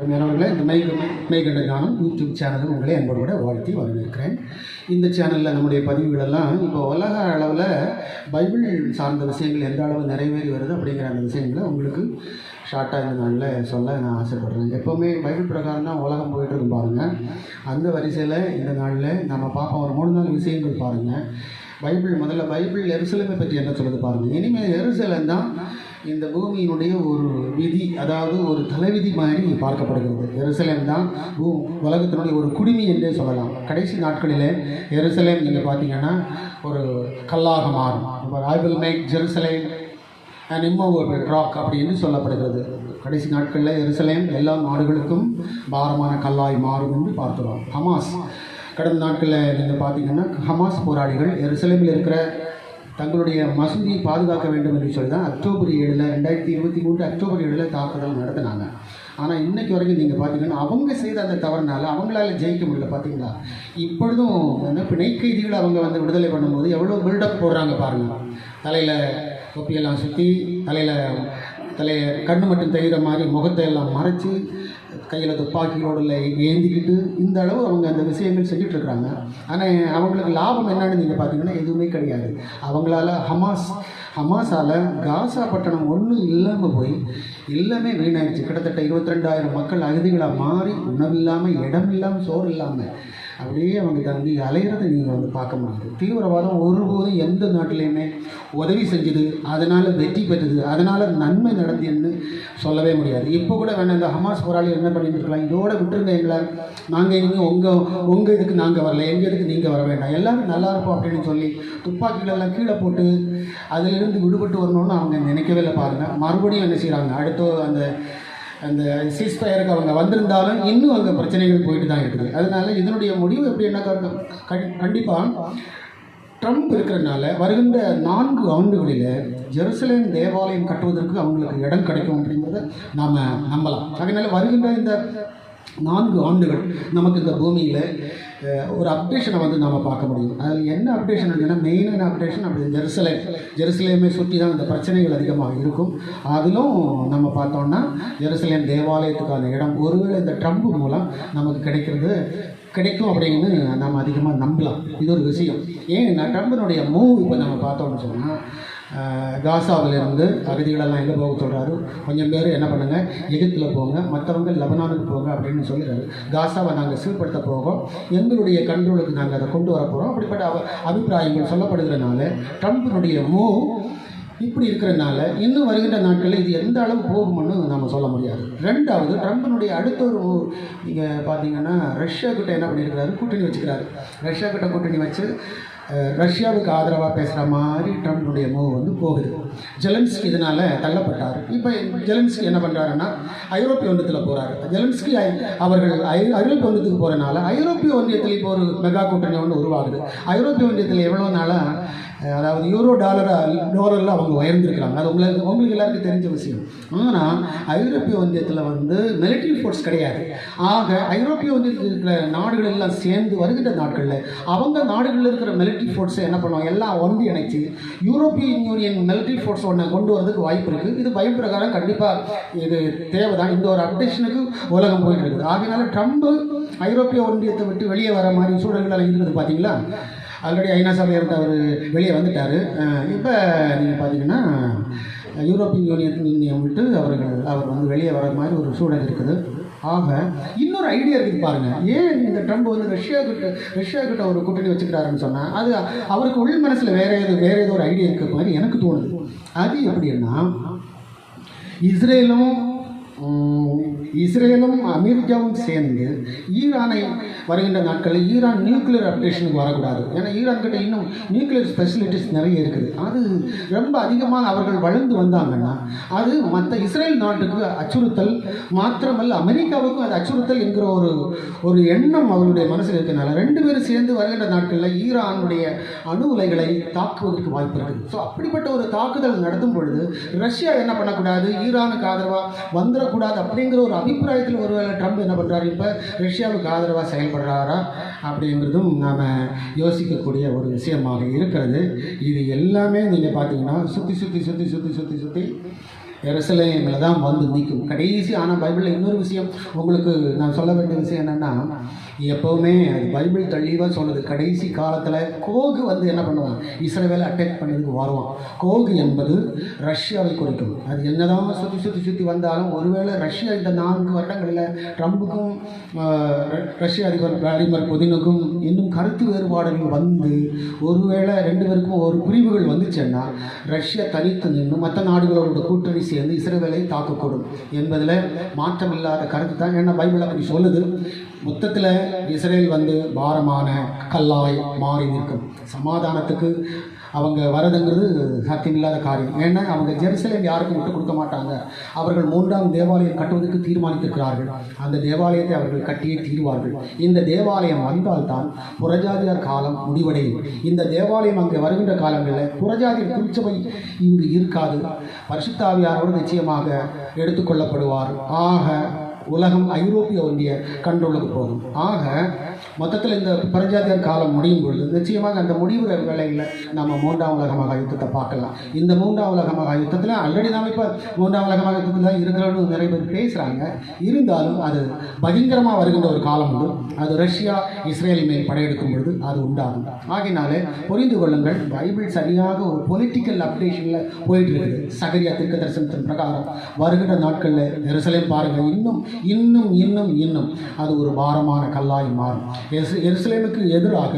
மேனவர்களே, இந்த மெய்கண்ட ஞானம் யூடியூப் சேனலில் உங்களை அன்போடு கூட வாழ்த்தி வரவேற்கிறேன். இந்த சேனலில் நம்முடைய பதிவுகளெல்லாம் இப்போ உலக அளவில் பைபிள் சார்ந்த விஷயங்கள் எந்த அளவு நிறைவேறி வருது அப்படிங்கிற அந்த விஷயங்களை உங்களுக்கு ஷார்ட்டாக இந்த நாளில் சொல்ல நான் ஆசைப்படுறேன். எப்போவுமே பைபிள் பிரகாரம் தான் உலகம் போயிட்டு இருக்கும் பாருங்கள். அந்த வரிசையில் இந்த நாளில் நம்ம பார்ப்போம். ஒரு 3-4 விஷயங்கள் பாருங்கள். முதல்ல பைபிள் எருசலேமை பற்றி என்ன சொல்லுது பாருங்கள். இனிமேல் எருசலேம் தான் இந்த பூமியினுடைய ஒரு விதி, அதாவது ஒரு தலைவிதி மாதிரி பார்க்கப்படுகிறது. எருசலேம் தான் உலகத்தினுடைய ஒரு குடிமி என்றே சொல்லலாம். கடைசி நாட்களில் எருசலேம் நீங்கள் பார்த்தீங்கன்னா ஒரு கல்லாக மாறும். I will make Jerusalem and immovable rock அப்படின்னு சொல்லப்படுகிறது. கடைசி நாட்களில் எருசலேம் எல்லா நாடுகளுக்கும் பாரமான கல்லாய் மாறும் என்று பார்க்கிறோம். ஹமாஸ் கடந்த நாட்களில் நீங்கள் பார்த்தீங்கன்னா ஹமாஸ் போராளிகள் எருசலேமில் இருக்கிற தங்களுடைய மசூதியை பாதுகாக்க வேண்டும் என்று சொல்லி தான் அக்டோபர் 7 2023 அக்டோபர் 7 தாக்குதல் நடத்தினாங்க. ஆனால் இன்றைக்கு வரைக்கும் நீங்கள் பார்த்தீங்கன்னா அவங்க செய்த அந்த தவறுனால அவங்களால ஜெயிக்க முடியல. பார்த்தீங்களா, இப்பொழுதும் பிணை கைதிகளை அவங்க விடுதலை பண்ணும்போது எவ்வளோ பில்டப் போடுறாங்க பாருங்கள். தலையில் தொப்பியெல்லாம் சுற்றி தலையை கண்ணு மட்டும் தெரிகிற மாதிரி முகத்தை எல்லாம் மறைச்சி கையில் துப்பாக்கியோடு ஏந்திக்கிட்டு இந்த அளவு அவங்க அந்த விஷயங்கள் செஞ்சிட்ருக்குறாங்க. ஆனால் அவங்களுக்கு லாபம் என்னன்னு நீங்கள் பார்த்தீங்கன்னா எதுவுமே கிடையாது. அவங்களால ஹமாஸால் காசா பட்டணம் ஒன்றும் இல்லாமல் போய் எல்லாமே வீணாயிடுச்சு. கிட்டத்தட்ட 22,000 மக்கள் அகதிகளாக மாறி உணவில்லாமல், இடம் இல்லாமல், சோறு இல்லாமல் அப்படியே அவங்க தங்கி அலைகிறத நீங்கள் பார்க்க முடியுது. தீவிரவாதம் ஒருபோதும் எந்த நாட்டிலையுமே உதவி செஞ்சது, அதனால் வெற்றி பெற்றது, அதனால் நன்மை நடந்துன்னு சொல்லவே முடியாது. இப்போ கூட வேணால் இந்த ஹமாஸ் போராளி என்ன பண்ணிட்டு இருக்கலாம், இதோட விட்டுருங்க எங்களை, நாங்கள் இனிமேல் உங்கள் இதுக்கு நாங்கள் வரல, எங்கள் இதுக்கு நீங்கள் வர வேண்டாம், எல்லோரும் நல்லா இருப்போம் அப்படின்னு சொல்லி துப்பாக்கிகளெல்லாம் கீழே போட்டு அதிலிருந்து விடுபட்டு வரணும்னு அவங்க நினைக்கவே இல்லை பாருங்கள். மறுபடியும் என்ன செய்கிறாங்க, அடுத்த அந்த சீஸ்ஃபயருக்கு அவங்க வந்திருந்தாலும் இன்னும் அங்கே பிரச்சனைகள் போயிட்டு தான் இருக்குது. அதனால இதனுடைய முடிவு எப்படி என்ன கண்டிப்பாக ட்ரம்ப் இருக்கிறதுனால வருகின்ற 4 ஆண்டுகளில் ஜெருசலேம் தேவாலயம் கட்டுவதற்கு அவங்களுக்கு இடம் கிடைக்கும் அப்படிங்கிறத நாம் நம்பலாம். அதனால் வருகின்ற இந்த 4 ஆண்டுகள் நமக்கு இந்த பூமியில் ஒரு அப்டேஷனை நாம் பார்க்க முடியும். அதில் என்ன அப்டேஷன் அப்படின்னா, மெயினான அப்டேஷன் அப்படி ஜெருசலேமை சுற்றி தான் இந்த பிரச்சனைகள் அதிகமாக இருக்கும். அதிலும் நம்ம பார்த்தோம்னா ஜெருசலேம் தேவாலயத்துக்கான இடம் ஒருவேளை இந்த ட்ரம்ப் மூலம் நமக்கு கிடைக்கும் அப்படின்னு நம்ம அதிகமாக நம்பலாம். இது ஒரு விஷயம். ஏன்னா ட்ரம்பினுடைய மூவ் இப்போ நம்ம பார்த்தோம்னு சொன்னால், காசாவிலிருந்து அகதிகளெல்லாம் எங்கே போக சொல்கிறாரு, கொஞ்சம் பேர் என்ன பண்ணுங்கள் எகிப்தில் போங்க, மற்றவங்க லெபனானுக்கு போங்க அப்படின்னு சொல்லிடுறாரு. காசாவை நாங்கள் சீர்படுத்த போகிறோம், எங்களுடைய கண்ட்ரோலுக்கு நாங்கள் அதை கொண்டு வர போகிறோம் அப்படிப்பட்ட அபிப்பிராயங்கள் சொல்லப்படுகிறதுனால ட்ரம்பினுடைய மூவ் இப்படி இருக்கிறதுனால இன்னும் வருகின்ற நாட்களில் இது எந்த அளவு போகும்னு நம்ம சொல்ல முடியாது. ரெண்டாவது, ட்ரம்பினுடைய அடுத்த ஒரு நீங்கள் பார்த்தீங்கன்னா ரஷ்யாக்கிட்ட என்ன பண்ணியிருக்கிறாரு, கூட்டணி வச்சுக்கிறாரு. ரஷ்யாக்கிட்ட கூட்டணி வச்சு ரஷ்யாவுக்கு ஆதரவாக பேசுகிற மாதிரி ட்ரம்பினுடைய மூவ் போகுது. ஜெலன்ஸ்கி இதனால் தள்ளப்பட்டார். இப்போ ஜெலன்ஸ்கி என்ன பண்ணுறாருன்னா ஐரோப்பிய ஒன்றியத்தில் போகிறாரு. ஜெலன்ஸ்கி அவர்கள் ஐரோப்பிய ஒன்றியத்துக்கு போகிறனால ஐரோப்பிய ஒன்றியத்தில் இப்போ ஒரு மெகா கூட்டணி ஒன்று உருவாகுது. ஐரோப்பிய ஒன்றியத்தில் எவ்வளோ நாளாக, அதாவது யூரோ டாலரில் அவங்க உயர்ந்திருக்கிறாங்க. அது உங்களுக்கு எல்லாருக்கும் தெரிஞ்ச விஷயம். ஆனால் ஐரோப்பிய ஒன்றியத்தில் மிலிட்ரி ஃபோர்ஸ் கிடையாது. ஆக ஐரோப்பிய ஒன்றியத்தில் இருக்கிற நாடுகள் எல்லாம் சேர்ந்து வருகின்ற நாட்களில் அவங்க நாடுகளில் இருக்கிற மிலிட்ரி ஃபோர்ஸை என்ன பண்ணுவாங்க, எல்லாம் ஒன்றிணைச்சு யூரோப்பியன் யூனியன் மிலிட்ரி ஃபோர்ஸ் ஒன்று கொண்டு வரதுக்கு வாய்ப்பு இருக்குது. இது பயம் பிரகாரம் கண்டிப்பாக இது தேவை தான். இந்த ஒரு அப்டேஷனுக்கு உலகம் போயிட்டு இருக்குது. ஆகையினால ட்ரம்ப் ஐரோப்பிய ஒன்றியத்தை விட்டு வெளியே வர மாதிரி சூழல்கள் இருக்குது. பார்த்தீங்களா, ஆல்ரெடி ஐநா சபையில் இருந்து அவர் வெளியே வந்துட்டார். இப்போ நீங்கள் பார்த்தீங்கன்னா யூரோப்பியன் யூனியன் விட்டு அவர் வெளியே வர மாதிரி ஒரு சூழல் இருக்குது. ஆக இன்னொரு ஐடியா இருக்குது பாருங்கள். ஏன் இந்த ட்ரம்ப் ரஷ்யா கிட்ட ஒரு கூட்டணி வச்சுக்கிறாருன்னு சொன்னால், அது அவருக்கு உள் மனசில் வேற ஏதோ ஒரு ஐடியா இருக்கிற மாதிரி எனக்கு தோணுது. அது எப்படின்னா, இஸ்ரேலும் அமெரிக்காவும் சேர்ந்து ஈரானை வருகின்ற நாட்களில் ஈரான் நியூக்ளியர் அப்டேஷனுக்கு வரக்கூடாது. ஏன்னா ஈரான்கிட்ட இன்னும் நியூக்ளியர் ஃபெசிலிட்டிஸ் நிறைய இருக்குது. அது ரொம்ப அதிகமாக அவர்கள் வளர்ந்து வந்தாங்கன்னா அது மற்ற இஸ்ரேல் நாட்டுக்கு அச்சுறுத்தல், மாத்திரமல்ல அமெரிக்காவுக்கும் அது அச்சுறுத்தல் என்கிற ஒரு எண்ணம் அவருடைய மனசில் இருக்கிறதுனால 2 பேரும் சேர்ந்து வருகின்ற நாட்களில் ஈரானுடைய அணு உலைகளை தாக்குவதற்கு வாய்ப்பு இருக்குது. ஸோ அப்படிப்பட்ட ஒரு தாக்குதல் நடத்தும் பொழுது ரஷ்யா என்ன பண்ணக்கூடாது, ஈரானுக்கு ஆதரவாக வந்துடக்கூடாது அப்படிங்கிற ஒரு அபிப்பிராயத்தில் ஒருவேளை ட்ரம்ப் என்ன பண்ணுறாரு, இப்போ ரஷ்யாவுக்கு ஆதரவாக செயல்படுறாரா அப்படிங்கிறதும் நாம் யோசிக்கக்கூடிய ஒரு விஷயமாக இருக்கிறது. இது எல்லாமே நீங்கள் பார்த்தீங்கன்னா சுற்றி எருசலேமில் தான் வந்து நிற்கும் கடைசி. ஆனால் பைபிளில் இன்னொரு விஷயம் உங்களுக்கு நான் சொல்ல வேண்டிய விஷயம் என்னென்னா, எப்போவுமே அது பைபிள் தெளிவாக சொல்லுது, கடைசி காலத்தில் கோகு வந்து என்ன பண்ணுவான், இஸ்ரவேலை அட்டாக் பண்ணதுக்கு வருவான். கோகு என்பது ரஷ்யாவை குறிக்கும். அது என்னதான் சுற்றி வந்தாலும் ஒருவேளை ரஷ்யா இந்த 4 வருடங்களில் ட்ரம்புக்கும் ரஷ்ய அதிபர் விளாடிமிர் புதினுக்கும் இன்னும் கருத்து வேறுபாடுகள் வந்து ஒருவேளை 2 பேருக்கும் ஒரு பிரிவுகள் வந்துச்சுன்னா ரஷ்யா தனித்து நின்று மற்ற நாடுகளோட கூட்டணி சேர்ந்து இஸ்ரவேலை தாக்கக்கூடும் என்பதில் மாற்றமில்லாத கருத்து தான். ஏன்னா பைபிள் அப்படி சொல்லுது. மொத்தத்தில் இஸ்ரேல் வந்து பாரமான கல்லாய் மாறி நிற்கும். சமாதானத்துக்கு அவங்க வரதுங்கிறது சாத்தியமில்லாத காரியம். ஏன்னா அவங்க ஜெருசலேம் யாருக்கும் விட்டு கொடுக்க மாட்டாங்க. அவர்கள் 3ஆம் தேவாலயம் கட்டுவதற்கு தீர்மானித்திருக்கிறார்கள். அந்த தேவாலயத்தை அவர்கள் கட்டியே தீர்வார்கள். இந்த தேவாலயம் வந்தால்தான் புறஜாதியார் காலம் முடிவடையும். இந்த தேவாலயம் அங்கே வருகின்ற காலங்களில் புறஜாதியார் திருச்சபை இங்கு இருக்காது. பரிசுத்த ஆவியாரோடு நிச்சயமாக எடுத்துக்கொள்ளப்படுவார். ஆக உலகம் ஐரோப்பிய ஒன்றிய கண்ட்ரோலுக்கு போகும். ஆக மொத்தத்தில் இந்த பரஜாதியார் காலம் முடியும் பொழுது நிச்சயமாக அந்த முடிவு வேளையில் நம்ம 3ஆம் உலக மகா யுத்தத்தை பார்க்கலாம். இந்த 3ஆம் உலக மகா யுத்தத்தில் ஆல்ரெடி நாம் இப்போ 3ஆம் உலக மகா யுத்தத்தில் தான் இருக்கிறோன்னு நிறைய பேர் பேசுகிறாங்க. இருந்தாலும் அது பயங்கரமாக வருகின்ற ஒரு காலம் உண்டு. அது ரஷ்யா இஸ்ரேல் மேல் படையெடுக்கும் பொழுது அது உண்டாகும். ஆகினாலே புரிந்து கொள்ளுங்கள், பைபிள் சரியாக ஒரு பொலிட்டிக்கல் அப்டேஷனில் போயிட்டு இருக்குது. சகரியா தீர்க்க தரிசனத்தின் பிரகாரம் வருகின்ற நாட்களில் எருசலேம் பாருங்கள், இன்னும் இன்னும் இன்னும் இன்னும் அது ஒரு பாரமான கல்லாய் மாறும். எருசலேமுக்கு எதிராக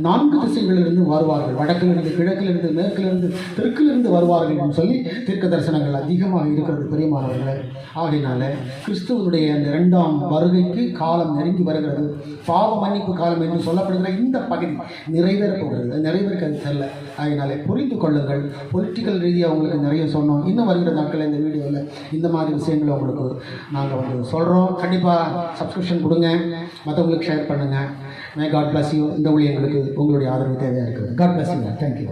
4 திசைகளிலிருந்து வருவார்கள். வடக்கிலிருந்து, கிழக்கிலிருந்து, மேற்கிலிருந்து, தெற்கிலிருந்து வருவார்கள் என்று சொல்லி தீர்க்க தரிசனங்கள் அதிகமாக இருக்கிறது பிரியமானவர்களே. ஆகையினால கிறிஸ்துவனுடைய அந்த 2ஆம் வருகைக்கு காலம் நெருங்கி வருகிறது. பாவ மன்னிப்பு காலம் என்று சொல்லப்படுகிற இந்த பகுதி நிறைவேறப் போகிறது. நிறைவேற்கிறது தெரியல. ஆகையினாலே புரிந்து கொள்ளுங்கள். பொலிட்டிக்கல் ரீதியாக உங்களுக்கு நிறைய சொன்னோம். இன்னும் வருகிற நாட்களில் இந்த வீடியோவில் இந்த மாதிரி விஷயங்களை உங்களுக்கு நாங்கள் வந்து சொல்கிறோம். கண்டிப்பாக சப்ஸ்கிரிப்ஷன் கொடுங்க, மற்றவங்களுக்கு ஷேர் பண்ணுங்கள். May God bless you. இந்த ஊழியங்களுக்கு உங்களுடைய ஆதரவு தேவையாக இருக்குது. God bless you. தேங்க்யூ.